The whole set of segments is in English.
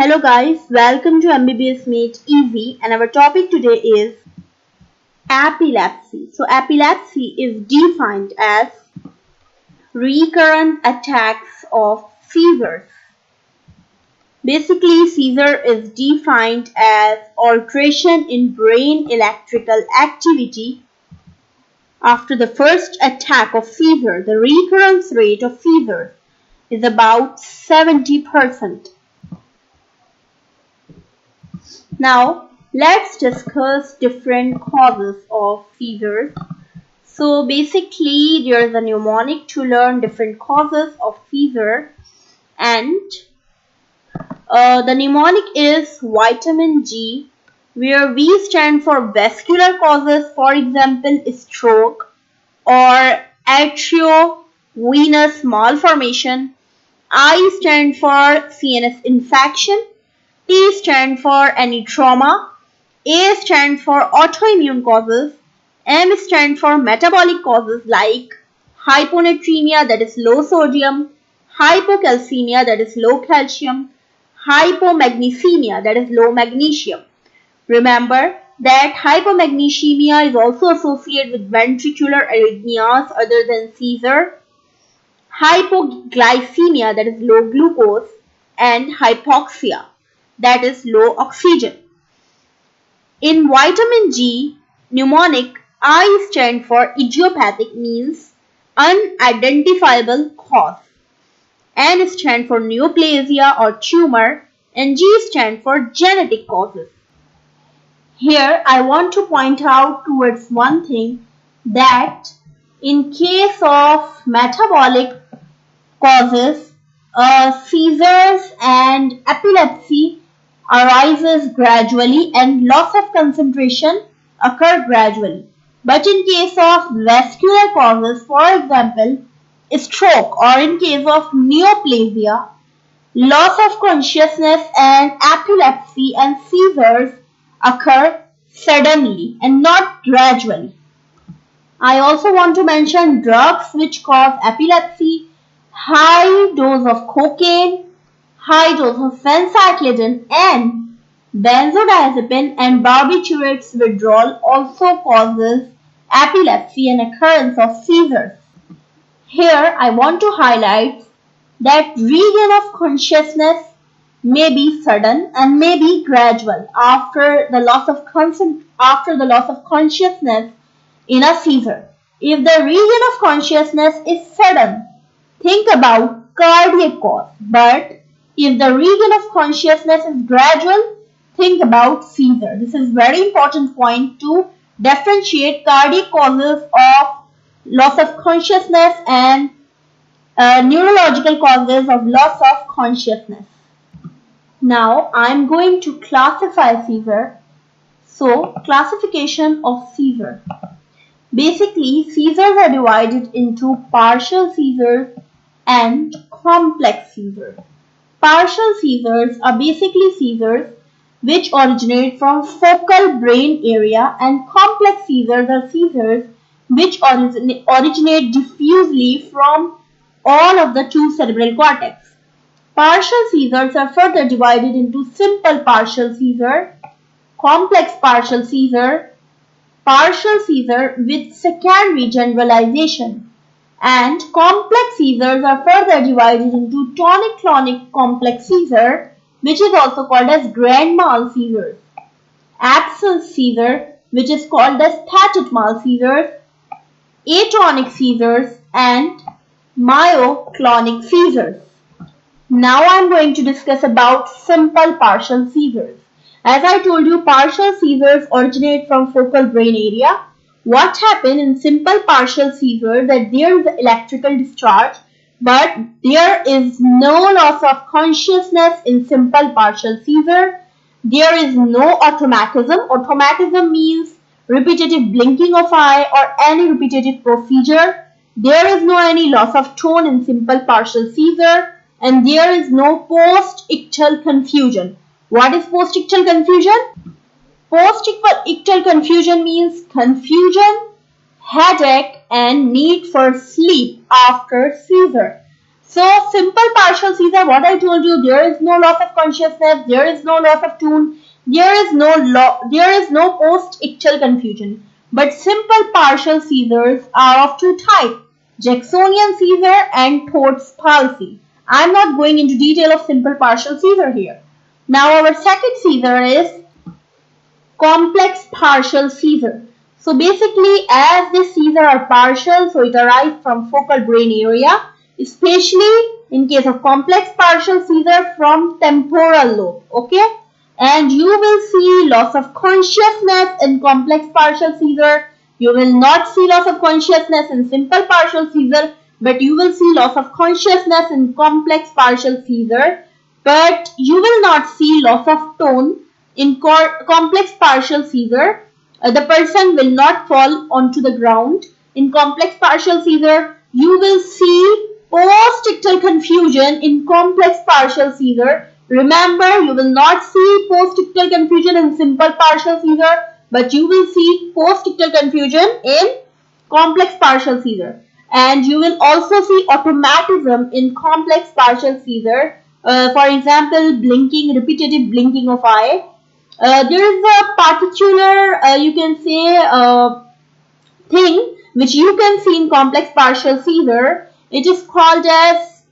Hello guys, welcome to MBBS Made Easy, and our topic today is epilepsy. So epilepsy is defined as recurrent attacks of seizures. Basically, seizure is defined as alteration in brain electrical activity after the first attack of seizure. The recurrence rate of seizure is about 70%. Now, let's discuss different causes of seizures. So basically, there is a mnemonic to learn different causes of seizure, and the mnemonic is vitamin G, where V stand for vascular causes, for example, stroke or arteriovenous malformation. I stand for CNS infection. T stand for any trauma, A stand for autoimmune causes, M stand for metabolic causes like hyponatremia, that is low sodium, hypocalcemia, that is low calcium, hypomagnesemia, that is low magnesium. Remember that hypomagnesemia is also associated with ventricular arrhythmias other than seizure, hypoglycemia, that is low glucose, and hypoxia, that is low oxygen. In vitamin G mnemonic, I stand for idiopathic, means unidentifiable cause. N stand for neoplasia or tumor, and G stand for genetic causes. Here I want to point out towards one thing, that in case of metabolic causes, seizures and epilepsy arises gradually and loss of concentration occur gradually. But in case of vascular causes, for example, stroke, or in case of neoplasia, loss of consciousness and epilepsy and seizures occur suddenly and not gradually. I also want to mention drugs which cause epilepsy: high dose of cocaine, high dose of phencyclidine, and benzodiazepine and barbiturates withdrawal also causes epilepsy and occurrence of seizures. Here I want to highlight that regain of consciousness may be sudden and may be gradual after the loss of consciousness in a seizure. If the regain of consciousness is sudden, think about cardiac cause, but if the regain of consciousness is gradual, think about seizure. This is very important point to differentiate cardiac causes of loss of consciousness and neurological causes of loss of consciousness. Now I am going to classify seizure. So, classification of seizure. Basically, seizures are divided into partial seizures and complex seizures. Partial seizures are basically seizures which originate from focal brain area, and complex seizures are seizures which originate diffusely from all of the two cerebral cortex. Partial seizures are further divided into simple partial seizure, complex partial seizure with secondary generalization, and complex seizures are further divided into tonic-clonic complex seizure, which is also called as grand mal seizures, absence seizure, which is called as static mal seizures, atonic seizures, and myoclonic seizures. Now I am going to discuss about simple partial seizures. As I told you, partial seizures originate from focal brain area. What happens in simple partial seizure, that there is electrical discharge, but there is no loss of consciousness in simple partial seizure. There is no automatism. Automatism means repetitive blinking of eye or any repetitive procedure. There is no any loss of tone in simple partial seizure, and there is no post-ictal confusion. What is post-ictal confusion? Post-ictal confusion means confusion, headache, and need for sleep after seizure. So simple partial seizure, what I told you, there is no loss of consciousness, there is no loss of tune, there is no post-ictal confusion. But simple partial seizures are of two types, Jacksonian seizure and Thorpe's palsy. I am not going into detail of simple partial seizure here. Now our second seizure is complex partial seizure. So basically, as these seizures are partial, so it arises from focal brain area, especially in case of complex partial seizure from temporal lobe, okay? And you will see loss of consciousness in complex partial seizure. You will not see loss of consciousness in simple partial seizure, but you will see loss of consciousness in complex partial seizure, but you will not see loss of tone in complex partial seizure. The person will not fall onto the ground. In complex partial seizure, you will see post-ictal confusion in complex partial seizure. Remember, you will not see post-ictal confusion in simple partial seizure, but you will see post-ictal confusion in complex partial seizure. And you will also see automatism in complex partial seizure. For example, blinking, repetitive blinking of eye. There is a particular, you can say, thing which you can see in complex partial seizure. It is called as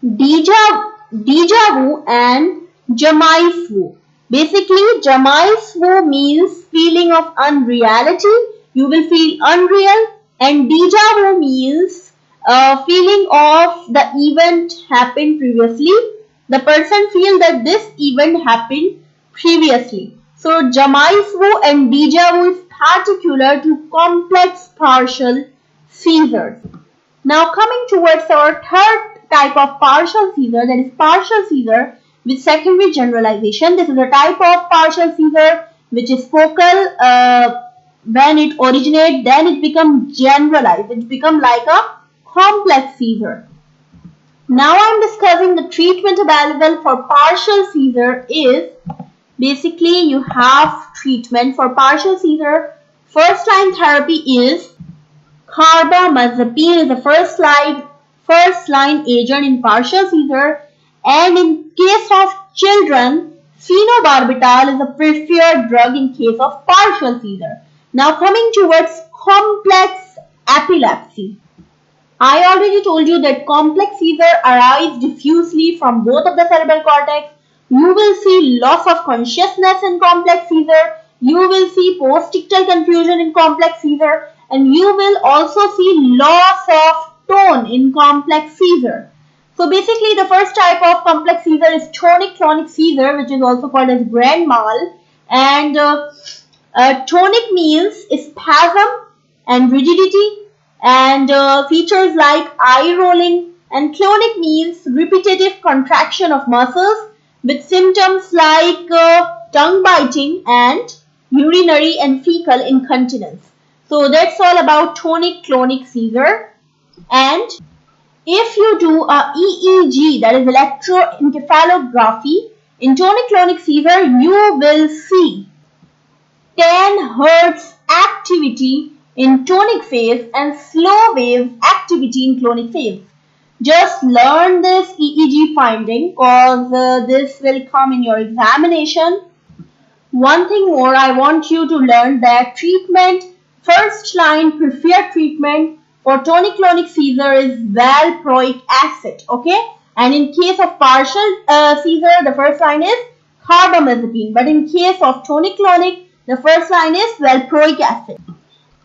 deja vu and jamais vu. Basically, jamais vu means feeling of unreality. You will feel unreal, and deja vu means feeling of the event happened previously. The person feels that this event happened previously. So jamais vu and deja vu is particular to complex partial seizures. Now coming towards our third type of partial seizure, that is partial seizure with secondary generalization. This is a type of partial seizure which is focal. When it originates, then it becomes generalized. It becomes like a complex seizure. Now I am discussing the treatment available for partial seizure is basically you have treatment for partial seizure. First line therapy is carbamazepine is the first line agent in partial seizure, and in case of children, phenobarbital is a preferred drug in case of partial seizure. Now coming towards complex epilepsy. I already told you that complex seizure arises diffusely from both of the cerebral cortex. You will see loss of consciousness in complex seizure. You will see post-ictal confusion in complex seizure, and you will also see loss of tone in complex seizure. So basically, the first type of complex seizure is tonic-clonic seizure, which is also called as grand mal. And tonic means spasm and rigidity, and features like eye rolling, and clonic means repetitive contraction of muscles with symptoms like tongue biting and urinary and fecal incontinence. So that's all about tonic-clonic seizure. And if you do a EEG, that is electroencephalography, in tonic-clonic seizure, you will see 10 Hz activity in tonic phase and slow wave activity in clonic phase. Just learn this EEG finding because this will come in your examination. One thing more, I want you to learn that treatment, first line preferred treatment for tonic-clonic seizure is valproic acid, okay? And in case of partial seizure, the first line is carbamazepine. But in case of tonic-clonic, the first line is valproic acid.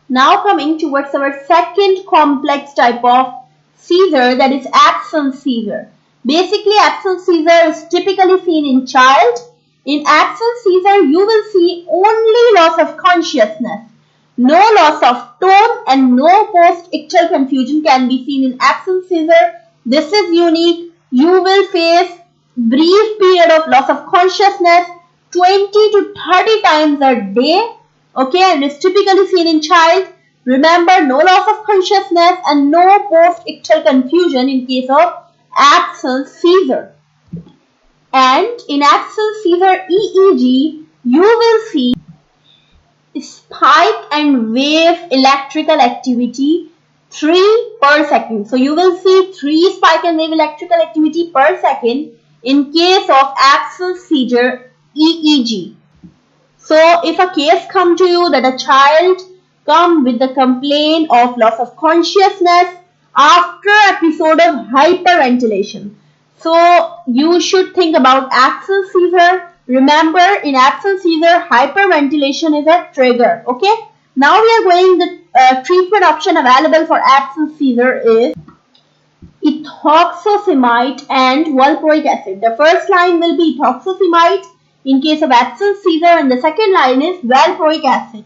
Now coming towards our second complex type of seizure, that is absence seizure. Basically, absence seizure is typically seen in child. In absence seizure, you will see only loss of consciousness. No loss of tone and no post-ictal confusion can be seen in absence seizure. This is unique. You will face brief period of loss of consciousness 20 to 30 times a day. Okay, and it's typically seen in child. Remember, no loss of consciousness and no post-ictal confusion in case of absence seizure. And in absence seizure EEG, you will see spike and wave electrical activity 3 per second. So you will see 3 spike and wave electrical activity per second in case of absence seizure EEG. So if a case come to you that a child come with the complaint of loss of consciousness after episode of hyperventilation, so you should think about absence seizure. Remember, in absence seizure, hyperventilation is a trigger. Okay. Now we are going, the treatment option available for absence seizure is ethoxyzumab and valproic acid. The first line will be ethoxyzumab in case of absence seizure, and the second line is valproic acid.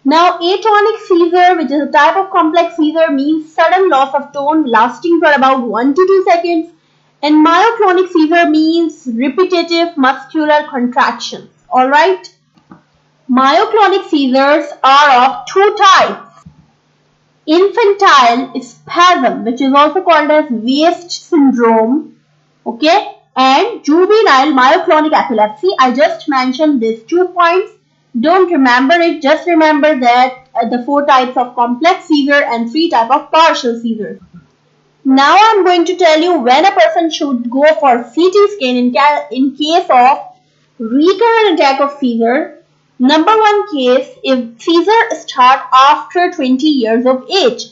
Now, atonic seizure, which is a type of complex seizure, means sudden loss of tone lasting for about 1 to 2 seconds. And myoclonic seizure means repetitive muscular contractions. Alright? Myoclonic seizures are of 2 types. Infantile spasm, which is also called as waist syndrome. Okay? And juvenile myoclonic epilepsy. I just mentioned these 2 points. Don't remember it, just remember that the 4 types of complex seizure and 3 types of partial seizures. Now I am going to tell you when a person should go for CT scan in case of recurrent attack of seizure. Number 1 case, if seizure start after 20 years of age.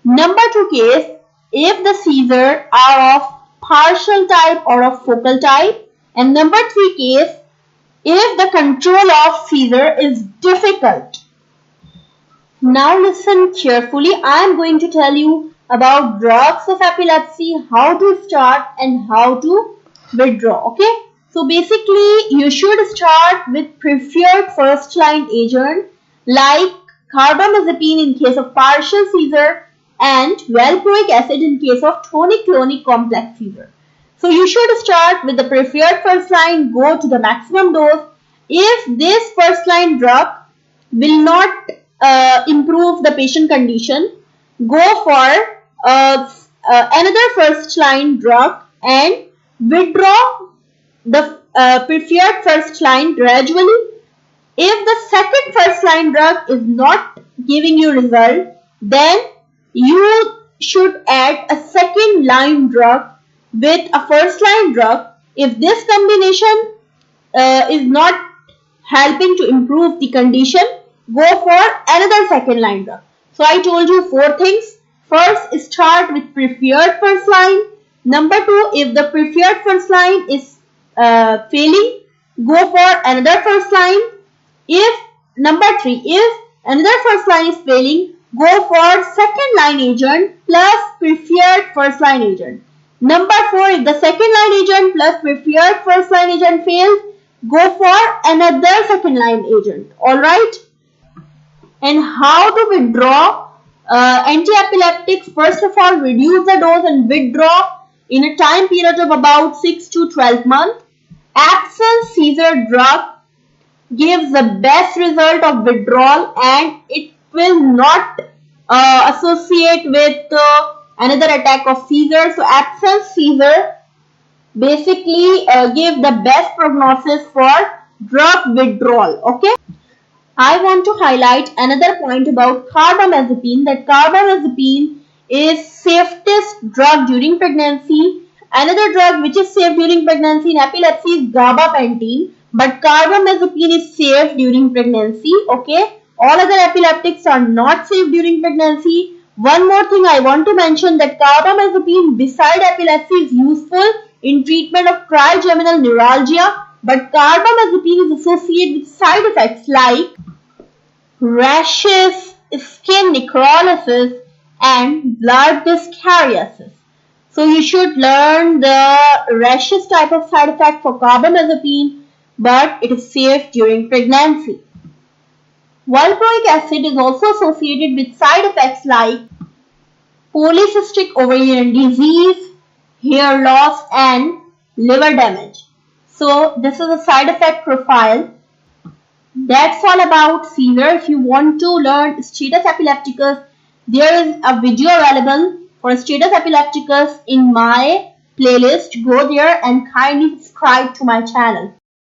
Number 2 case, if the seizure are of partial type or of focal type. And number 3 case, if the control of seizure is difficult. Now listen carefully. I am going to tell you about drugs of epilepsy, how to start and how to withdraw. Okay. So basically you should start with preferred first line agent like carbamazepine in case of partial seizure and valproic acid in case of tonic-clonic complex seizure. So you should start with the preferred first line, go to the maximum dose. If this first line drug will not improve the patient condition, go for another first line drug and withdraw the preferred first line gradually. If the second first line drug is not giving you result, then you should add a second line drug with a first line drug. If this combination is not helping to improve the condition, go for another second line drug. So I told you 4 things. First, start with preferred first line. Number 2, if the preferred first line is failing, go for another first line. Number 3, if another first line is failing, go for second line agent plus preferred first line agent. Number 4, if the second line agent plus preferred first line agent fails, go for another second line agent. Alright? And how to withdraw anti-epileptics? First of all, reduce the dose and withdraw in a time period of about 6 to 12 months. Absence seizure drug gives the best result of withdrawal and it will not associate with another attack of seizure. So absence seizure basically give the best prognosis for drug withdrawal. Okay. I want to highlight another point about carbamazepine, that carbamazepine is safest drug during pregnancy. Another drug which is safe during pregnancy in epilepsy is gabapentin, but carbamazepine is safe during pregnancy. Okay. All other epileptics are not safe during pregnancy. One more thing I want to mention, that carbamazepine beside epilepsy is useful in treatment of trigeminal neuralgia, but carbamazepine is associated with side effects like rashes, skin necrolysis and blood dyscariasis. So you should learn the rashes type of side effect for carbamazepine, but it is safe during pregnancy. Valproic acid is also associated with side effects like polycystic ovarian disease, hair loss and liver damage. So this is a side effect profile. That's all about seizure. If you want to learn status epilepticus, there is a video available for status epilepticus in my playlist. Go there and kindly subscribe to my channel.